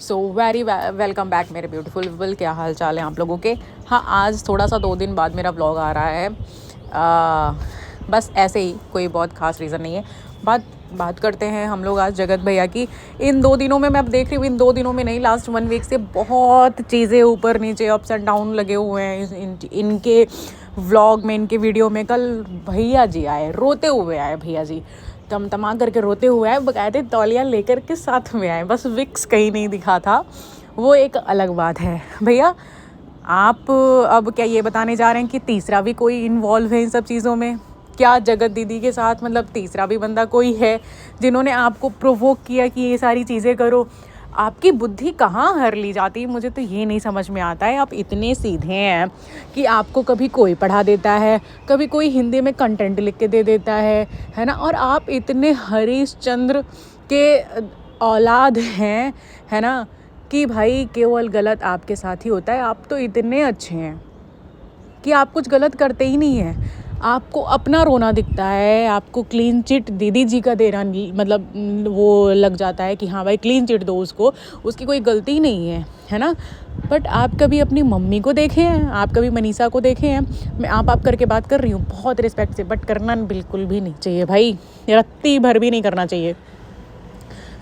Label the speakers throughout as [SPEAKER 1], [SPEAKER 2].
[SPEAKER 1] So very welcome back मेरे beautiful people. क्या हाल चाल है आप लोगों के। हाँ, आज थोड़ा सा 2 दिन बाद मेरा व्लॉग आ रहा है। बस ऐसे ही, कोई बहुत ख़ास रीज़न नहीं है। बात करते हैं हम लोग आज जगत भैया की। इन 2 दिनों में मैं अब देख रही हूँ, इन 2 दिनों में नहीं, लास्ट 1 वीक से बहुत चीज़ें ऊपर नीचे अप्स एंड डाउन लगे हुए हैं इनके व्लॉग में, इनके वीडियो में। कल भैया जी आए, रोते हुए आए भैया जी, तमा करके रोते हुए आए, बकायदे तौलिया लेकर के साथ में आए। बस विक्स कहीं नहीं दिखा था, वो एक अलग बात है। भैया आप अब क्या ये बताने जा रहे हैं कि तीसरा भी कोई इन्वॉल्व है इन सब चीज़ों में? क्या जगत दीदी के साथ मतलब तीसरा भी बंदा कोई है जिन्होंने आपको प्रोवोक किया कि ये सारी चीज़ें करो? आपकी बुद्धि कहाँ हर ली जाती है, मुझे तो ये नहीं समझ में आता है। आप इतने सीधे हैं कि आपको कभी कोई पढ़ा देता है, कभी कोई हिंदी में कंटेंट लिख के दे देता है ना। और आप इतने हरीशचंद्र के औलाद हैं, है ना, कि भाई केवल गलत आपके साथ ही होता है। आप तो इतने अच्छे हैं कि आप कुछ गलत करते ही नहीं हैं। आपको अपना रोना दिखता है, आपको क्लीन चिट दीदी जी का देना मतलब वो लग जाता है कि हाँ भाई क्लीन चिट दो उसको, उसकी कोई गलती नहीं है ना। बट आप कभी अपनी मम्मी को देखे हैं? आप कभी मनीषा को देखे हैं? मैं आप करके बात कर रही हूँ बहुत रिस्पेक्ट से, बट करना बिल्कुल भी नहीं चाहिए भाई। रत्ती भर भी नहीं करना चाहिए,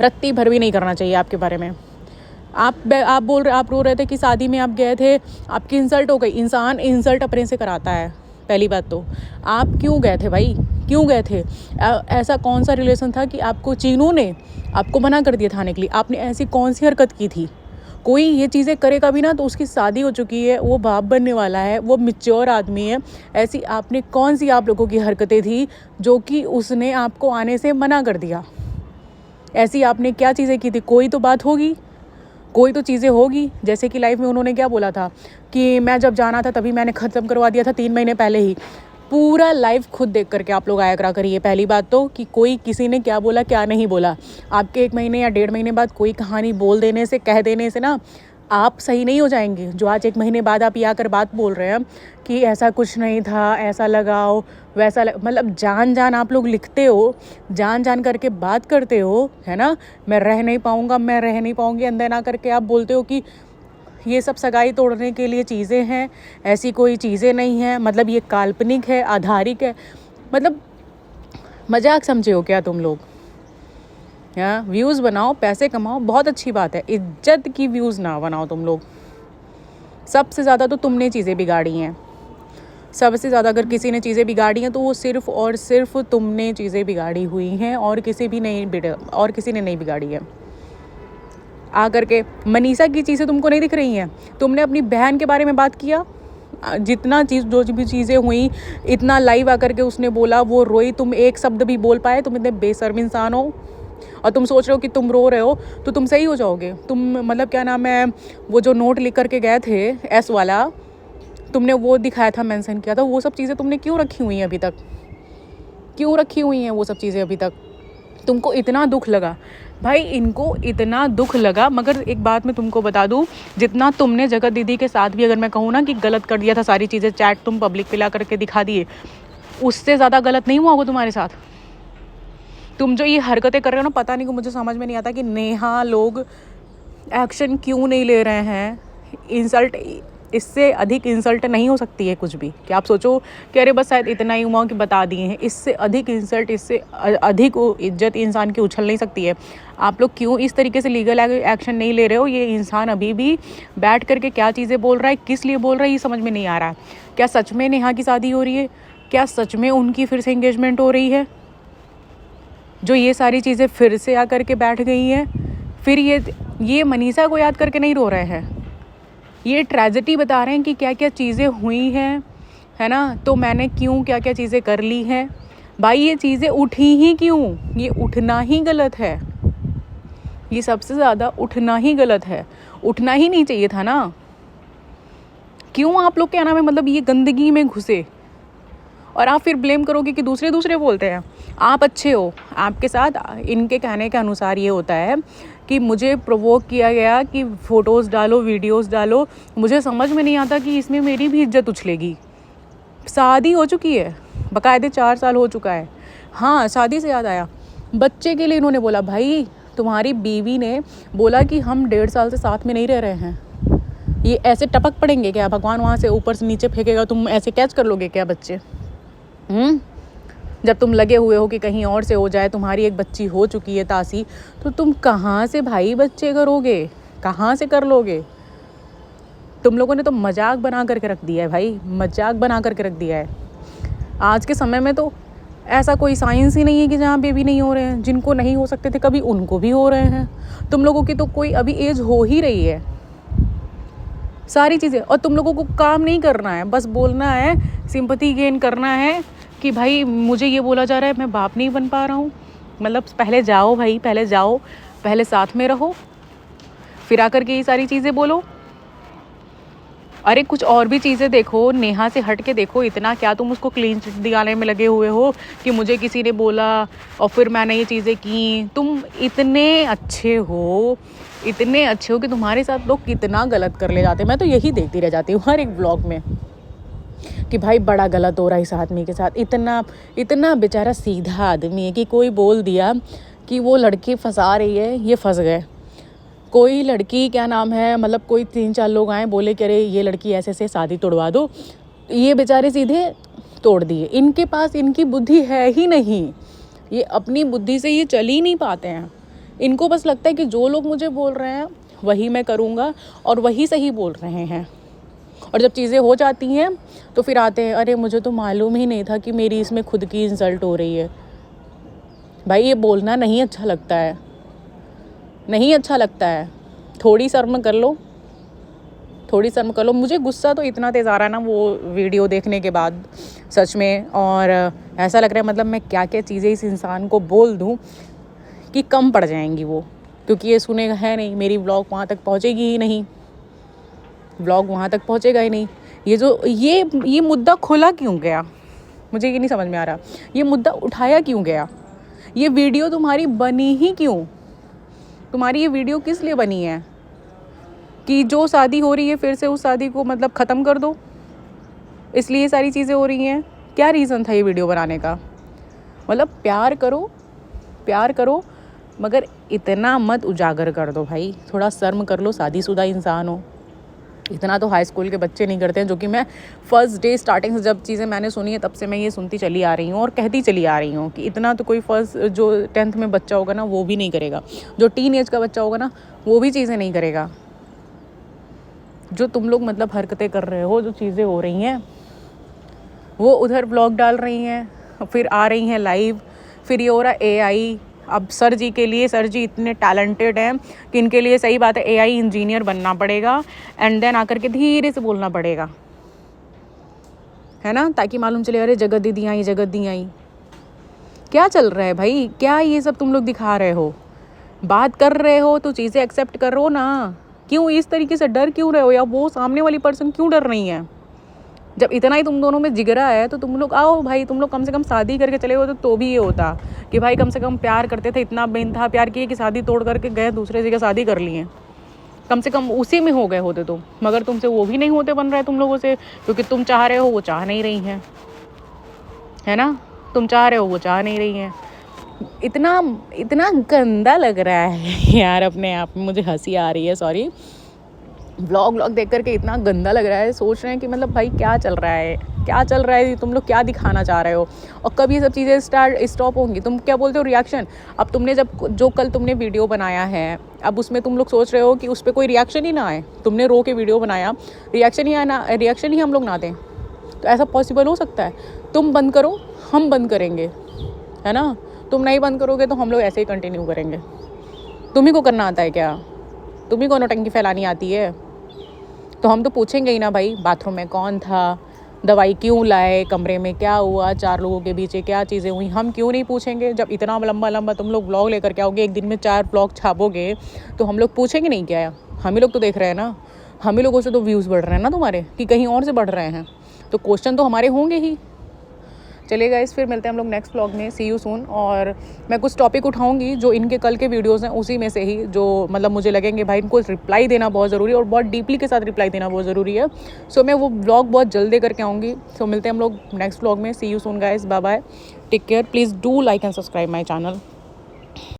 [SPEAKER 1] रत्ती भर भी नहीं करना चाहिए आपके बारे में। आप बोल रहे, आप रो रहे थे कि शादी में आप गए थे, आपकी इंसल्ट हो गई। इंसान इंसल्ट अपने से कराता है, पहली बात तो। आप क्यों गए थे भाई, क्यों गए थे? ऐसा कौन सा रिलेशन था कि आपको चीनू ने आपको मना कर दिया था आने के लिए? आपने ऐसी कौन सी हरकत की थी? कोई ये चीज़ें करेगा भी ना तो उसकी शादी हो चुकी है, वो बाप बनने वाला है, वो मैच्योर आदमी है। ऐसी आपने कौन सी आप लोगों की हरकतें थी जो कि उसने आपको आने से मना कर दिया? ऐसी आपने क्या चीज़ें की थी? कोई तो बात होगी, कोई तो चीज़ें होगी। जैसे कि लाइफ में उन्होंने क्या बोला था कि मैं जब जाना था तभी मैंने ख़त्म करवा दिया था 3 महीने पहले ही। पूरा लाइफ खुद देख करके आप लोग आया करा करिए। पहली बात तो कि कोई किसी ने क्या बोला क्या नहीं बोला, आपके 1 महीने या 1.5 महीने बाद कोई कहानी बोल देने से, कह देने से ना आप सही नहीं हो जाएंगे। जो आज 1 महीने बाद आप ये आकर बात बोल रहे हैं कि ऐसा कुछ नहीं था, ऐसा लगाओ वैसा मतलब जान आप लोग लिखते हो, जान करके बात करते हो, है ना। मैं रह नहीं पाऊँगा, मैं रह नहीं पाऊँगी, अंदर ना करके आप बोलते हो कि ये सब सगाई तोड़ने के लिए चीज़ें हैं। ऐसी कोई चीज़ें नहीं हैं, मतलब ये काल्पनिक है, आधारिक है। मतलब मजाक समझे हो क्या तुम लोग? हाँ, व्यूज़ बनाओ, पैसे कमाओ, बहुत अच्छी बात है। इज्जत की व्यूज़ ना बनाओ तुम लोग। सबसे ज़्यादा तो तुमने चीज़ें बिगाड़ी हैं। सबसे ज़्यादा अगर किसी ने चीज़ें बिगाड़ी हैं तो वो सिर्फ़ और सिर्फ तुमने चीज़ें बिगाड़ी हुई हैं, और किसी ने नहीं बिगाड़ी है। आकर के मनीषा की चीज़ें तुमको नहीं दिख रही हैं? तुमने अपनी बहन के बारे में बात किया? जो भी चीज़ें हुई, इतना लाइव आकर के उसने बोला, वो रोई, तुम एक शब्द भी बोल पाए? तुम इतने बेशर्म इंसान हो और तुम सोच रहे हो कि तुम रो रहे हो तो तुम सही हो जाओगे। तुम मतलब क्या नाम है, वो जो नोट लिख करके गए थे एस वाला, तुमने वो दिखाया था, मेंशन किया था, वो सब चीज़ें तुमने क्यों रखी हुई हैं अभी तक? क्यों रखी हुई हैं वो सब चीज़ें अभी तक? तुमको इतना दुख लगा भाई, इनको इतना दुख लगा। मगर एक बात मैं तुमको बता दूं, जितना तुमने जगत दीदी के साथ भी अगर मैं कहूँ ना कि गलत कर दिया था, सारी चीज़ें चैट तुम पब्लिक पे ला करके दिखा दिए, उससे ज़्यादा गलत नहीं हुआ वो तुम्हारे साथ। तुम जो ये हरकतें कर रहे हो ना, पता नहीं, मुझे समझ में नहीं आता कि नेहा लोग एक्शन क्यों नहीं ले रहे हैं। इंसल्ट, इससे अधिक इंसल्ट नहीं हो सकती है कुछ भी। कि आप सोचो कि अरे बस शायद इतना ही हुआ कि बता दिए हैं, इससे अधिक इंसल्ट, इससे अधिक इज्जत इंसान की उछल नहीं सकती है। आप लोग क्यों इस तरीके से लीगल एक्शन नहीं ले रहे हो? ये इंसान अभी भी बैठ करके क्या चीज़ें बोल रहा है, किस लिए बोल रहा है, ये समझ में नहीं आ रहा। क्या सच में नेहा की शादी हो रही है? क्या सच में उनकी फिर से एंगेजमेंट हो रही है? जो ये सारी चीज़ें फिर से आकर के बैठ गई हैं। फिर ये मनीषा को याद करके नहीं रो रहे हैं, ये ट्रेजेडी बता रहे हैं कि क्या क्या चीज़ें हुई हैं, है ना। तो मैंने क्यों क्या क्या चीज़ें कर ली हैं भाई। ये चीज़ें उठी ही क्यों? ये उठना ही गलत है, ये सबसे ज़्यादा उठना ही गलत है। उठना ही नहीं चाहिए था ना। क्यों आप लोग क्या नाम है, मतलब ये गंदगी में घुसे और आप फिर ब्लेम करोगे कि दूसरे बोलते हैं। आप अच्छे हो, आपके साथ इनके कहने के अनुसार ये होता है कि मुझे प्रोवोक किया गया कि फ़ोटोज़ डालो, वीडियोज़ डालो। मुझे समझ में नहीं आता कि इसमें मेरी भी इज्जत उछलेगी। शादी हो चुकी है, बाकायदे 4 साल हो चुका है। हाँ, शादी से याद आया, बच्चे के लिए इन्होंने बोला भाई तुम्हारी बीवी ने बोला कि हम 1.5 साल से साथ में नहीं रह रहे हैं, ये ऐसे टपक पड़ेंगे क्या? भगवान वहाँ से ऊपर से नीचे फेंकेगा, तुम ऐसे कैच कर लोगे क्या बच्चे? जब तुम लगे हुए हो कि कहीं और से हो जाए, तुम्हारी एक बच्ची हो चुकी है तासी, तो तुम कहाँ से भाई बच्चे करोगे, कहाँ से कर लोगे? तुम लोगों ने तो मजाक बना करके रख दिया है भाई, मजाक बना करके रख दिया है। आज के समय में तो ऐसा कोई साइंस ही नहीं है कि जहाँ बेबी नहीं हो रहे हैं। जिनको नहीं हो सकते थे कभी, उनको भी हो रहे हैं। तुम लोगों की तो कोई अभी एज हो ही रही है, सारी चीज़ें। और तुम लोगों को काम नहीं करना है, बस बोलना है, सिंपैथी गेन करना है कि भाई मुझे ये बोला जा रहा है मैं बाप नहीं बन पा रहा हूँ। मतलब पहले जाओ भाई, पहले जाओ, पहले साथ में रहो, फिर आकर के ये सारी चीज़ें बोलो। अरे कुछ और भी चीज़ें देखो, नेहा से हट के देखो। इतना क्या तुम उसको क्लीन चिट दिलाने में लगे हुए हो कि मुझे किसी ने बोला और फिर मैंने ये चीज़ें की। तुम इतने अच्छे हो, इतने अच्छे हो कि तुम्हारे साथ लोग कितना गलत कर ले जाते हैं। मैं तो यही देखती रह जाती हूँ हर एक ब्लॉग में कि भाई बड़ा गलत हो रहा है इस आदमी के साथ। इतना बेचारा सीधा आदमी है कि कोई बोल दिया कि वो लड़की फंसा रही है, ये फंस गए। कोई लड़की, क्या नाम है, मतलब कोई 3-4 लोग आए बोले कि अरे ये लड़की ऐसे से शादी तोड़वा दो, ये बेचारे सीधे तोड़ दिए। इनके पास इनकी बुद्धि है ही नहीं, ये अपनी बुद्धि से ये चल ही नहीं पाते हैं। इनको बस लगता है कि जो लोग मुझे बोल रहे हैं वही मैं करूँगा और वही सही बोल रहे हैं। और जब चीज़ें हो जाती हैं तो फिर आते हैं, अरे मुझे तो मालूम ही नहीं था कि मेरी इसमें खुद की इंसल्ट हो रही है। भाई ये बोलना नहीं अच्छा लगता है, नहीं अच्छा लगता है। थोड़ी शर्म कर लो, थोड़ी शर्म कर लो। मुझे गुस्सा तो इतना तेज़ आ रहा है ना वो वीडियो देखने के बाद, सच में। और ऐसा लग रहा है मतलब मैं क्या क्या चीज़ें इस इंसान को बोल दूँ कि कम पड़ जाएंगी वो, क्योंकि ये सुनेगा है नहीं, मेरी व्लॉग वहाँ तक पहुँचेगी ही नहीं, व्लॉग वहाँ तक पहुँचेगा ही नहीं। ये जो ये मुद्दा खुला क्यों गया, मुझे ये नहीं समझ में आ रहा। ये मुद्दा उठाया क्यों गया? ये वीडियो तुम्हारी बनी ही क्यों? तुम्हारी ये वीडियो किस लिए बनी है? कि जो शादी हो रही है फिर से उस शादी को मतलब ख़त्म कर दो, इसलिए ये सारी चीज़ें हो रही हैं? क्या रीज़न था ये वीडियो बनाने का? मतलब प्यार करो, प्यार करो, मगर इतना मत उजागर कर दो भाई। थोड़ा शर्म कर लो, शादीशुदा इंसान हो। इतना तो हाई स्कूल के बच्चे नहीं करते हैं, जो कि मैं फ़र्स्ट डे स्टार्टिंग से जब चीज़ें मैंने सुनी है तब से मैं ये सुनती चली आ रही हूँ और कहती चली आ रही हूँ कि इतना तो कोई फर्स्ट जो 10th में बच्चा होगा ना वो भी नहीं करेगा, जो टीन एज का बच्चा होगा ना वो भी चीज़ें नहीं करेगा। जो तुम लोग मतलब हरकतें कर रहे हो, जो चीज़ें हो रही हैं, वो उधर ब्लॉग डाल रही हैं, फिर आ रही हैं लाइव, फिर ये हो रहा AI। अब सर जी के लिए, सर जी इतने टैलेंटेड हैं कि इनके लिए सही बात है AI इंजीनियर बनना पड़ेगा एंड देन आकर के धीरे से बोलना पड़ेगा, है ना, ताकि मालूम चले अरे जगत दीदी आई, जगत दी आई। क्या चल रहा है भाई? क्या ये सब तुम लोग दिखा रहे हो? बात कर रहे हो तो चीज़ें एक्सेप्ट करो ना। क्यों इस तरीके से डर क्यों रहे हो? या वो सामने वाली पर्सन क्यों डर रही है? जब इतना ही तुम दोनों में जिगरा है तो तुम लोग आओ भाई, तुम लोग कम से कम शादी करके चले हो तो भी ये होता कि भाई कम से कम प्यार करते थे, इतना बेइंतहा प्यार किए कि शादी तोड़ करके गए दूसरे जगह शादी कर लिए, कम से कम उसी में हो गए होते तुम। मगर तुमसे वो भी नहीं होते बन रहा है तुम लोगों से, क्योंकि तुम चाह रहे हो वो चाह नहीं रही हैं, है ना, तुम चाह रहे हो वो चाह नहीं रही हैं। इतना गंदा लग रहा है यार, अपने आप में मुझे हंसी आ रही है। सॉरी, व्लॉग देख करके इतना गंदा लग रहा है। सोच रहे हैं कि मतलब भाई क्या चल रहा है, क्या चल रहा है, तुम लोग क्या दिखाना चाह रहे हो और कब ये सब चीज़ें स्टॉप होंगी? तुम क्या बोलते हो रिएक्शन? अब तुमने जो कल तुमने वीडियो बनाया है, अब उसमें तुम लोग सोच रहे हो कि उस पर कोई रिएक्शन ही ना आए। तुमने रो के वीडियो बनाया, रिएक्शन ही हम लोग ना दें, तो ऐसा पॉसिबल हो सकता है? तुम बंद करो, हम बंद करेंगे, है ना। तुम नहीं बंद करोगे तो हम लोग ऐसे ही कंटिन्यू करेंगे। तुम्ही को करना आता है क्या? तुम्ही को नौटंकी फैलानी आती है? तो हम तो पूछेंगे ही ना भाई, बाथरूम में कौन था, दवाई क्यों लाए, कमरे में क्या हुआ, 4 लोगों के बीच क्या चीज़ें हुई, हम क्यों नहीं पूछेंगे? जब इतना लंबा तुम लोग व्लॉग लेकर के आओगे, एक दिन में 4 व्लॉग छापोगे, तो हम लोग पूछेंगे नहीं क्या? हम ही लोग तो देख रहे हैं ना, हम ही लोगों से तो व्यूज़ बढ़ रहे हैं ना तुम्हारे, कि कहीं और से बढ़ रहे हैं, तो क्वेश्चन तो हमारे होंगे ही। चलिए गाइस, फिर मिलते हैं हम लोग नेक्स्ट व्लॉग में। सी यू सून। और मैं कुछ टॉपिक उठाऊंगी जो इनके कल के वीडियोस हैं, उसी में से ही जो मतलब मुझे लगेंगे भाई इनको रिप्लाई देना बहुत ज़रूरी है और बहुत डीपली के साथ रिप्लाई देना बहुत ज़रूरी है। सो मैं वो व्लॉग बहुत जल्द दे करके आऊँगी। सो मिलते हैं हम लोग नेक्स्ट व्लॉग में। See you soon guys, bye bye, take care, please do like and subscribe my channel.